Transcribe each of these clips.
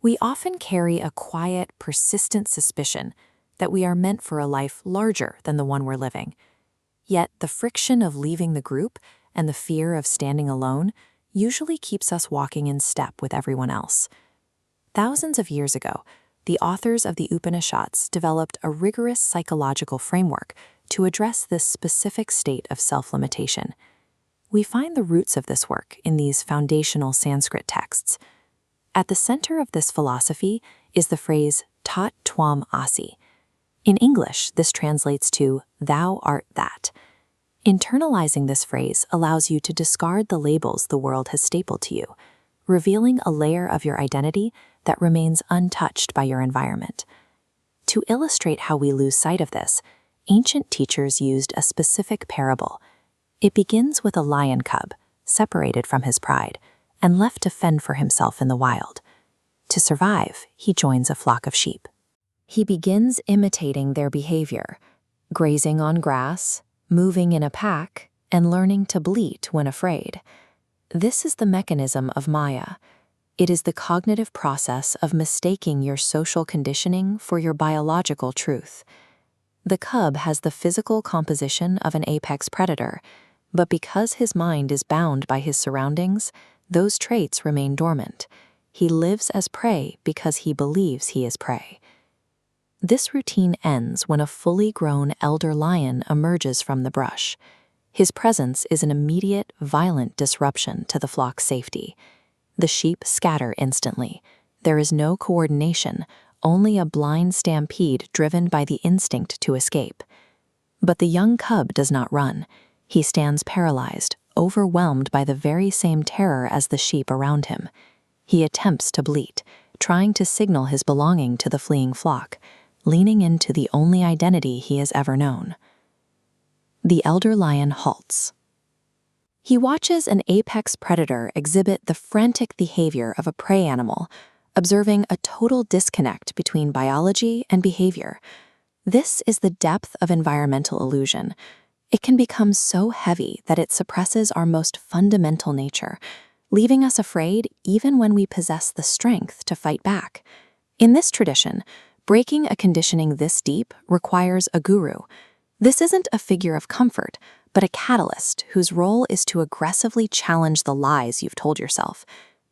We often carry a quiet, persistent suspicion that we are meant for a life larger than the one we're living. Yet the friction of leaving the group and the fear of standing alone usually keeps us walking in step with everyone else. Thousands of years ago, the authors of the Upanishads developed a rigorous psychological framework to address this specific state of self-limitation. We find the roots of this work in these foundational Sanskrit texts. At the center of this philosophy is the phrase Tat Tvam Asi. In English, this translates to "thou art that." Internalizing this phrase allows you to discard the labels the world has stapled to you, revealing a layer of your identity that remains untouched by your environment. To illustrate how we lose sight of this, ancient teachers used a specific parable. It begins with a lion cub, separated from his pride, and left to fend for himself in the wild. To survive, he joins a flock of sheep. He begins imitating their behavior, grazing on grass, moving in a pack, and learning to bleat when afraid. This is the mechanism of Maya. It is the cognitive process of mistaking your social conditioning for your biological truth. The cub has the physical composition of an apex predator, but because his mind is bound by his surroundings, those traits remain dormant. He lives as prey because he believes he is prey. This routine ends when a fully grown elder lion emerges from the brush. His presence is an immediate, violent disruption to the flock's safety. The sheep scatter instantly. There is no coordination, only a blind stampede driven by the instinct to escape. But the young cub does not run. He stands paralyzed, overwhelmed by the very same terror as the sheep around him. He attempts to bleat, trying to signal his belonging to the fleeing flock, leaning into the only identity he has ever known. The elder lion halts. He watches an apex predator exhibit the frantic behavior of a prey animal, observing a total disconnect between biology and behavior. This is the depth of environmental illusion. It can become so heavy that it suppresses our most fundamental nature, leaving us afraid even when we possess the strength to fight back. In this tradition, breaking a conditioning this deep requires a guru. This isn't a figure of comfort, but a catalyst whose role is to aggressively challenge the lies you've told yourself.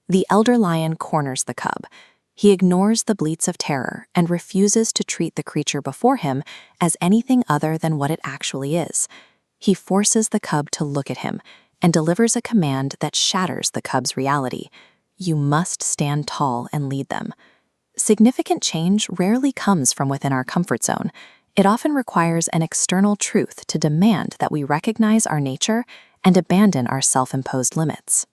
The elder lion corners the cub. He ignores the bleats of terror and refuses to treat the creature before him as anything other than what it actually is. He forces the cub to look at him and delivers a command that shatters the cub's reality. You must stand tall and lead them. Significant change rarely comes from within our comfort zone. It often requires an external truth to demand that we recognize our nature and abandon our self-imposed limits.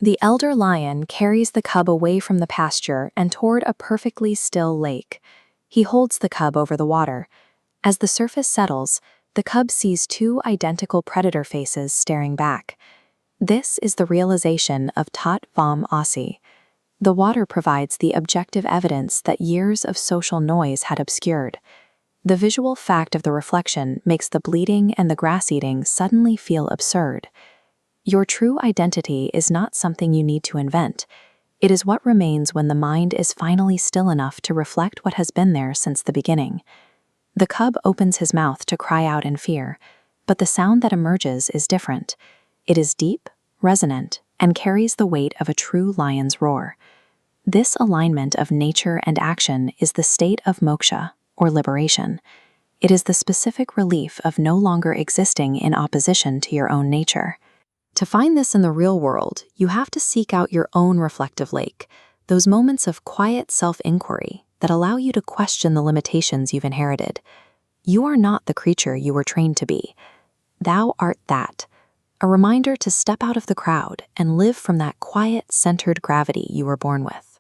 The elder lion carries the cub away from the pasture and toward a perfectly still lake. He holds the cub over the water. As the surface settles, the cub sees two identical predator faces staring back. This is the realization of Tat Tvam Asi. The water provides the objective evidence that years of social noise had obscured. The visual fact of the reflection makes the bleeding and the grass-eating suddenly feel absurd. Your true identity is not something you need to invent. It is what remains when the mind is finally still enough to reflect what has been there since the beginning. The cub opens his mouth to cry out in fear, but the sound that emerges is different. It is deep, resonant, and carries the weight of a true lion's roar. This alignment of nature and action is the state of moksha, or liberation. It is the specific relief of no longer existing in opposition to your own nature. To find this in the real world, you have to seek out your own reflective lake, those moments of quiet self-inquiry that allow you to question the limitations you've inherited. You are not the creature you were trained to be. Thou art that, a reminder to step out of the crowd and live from that quiet, centered gravity you were born with.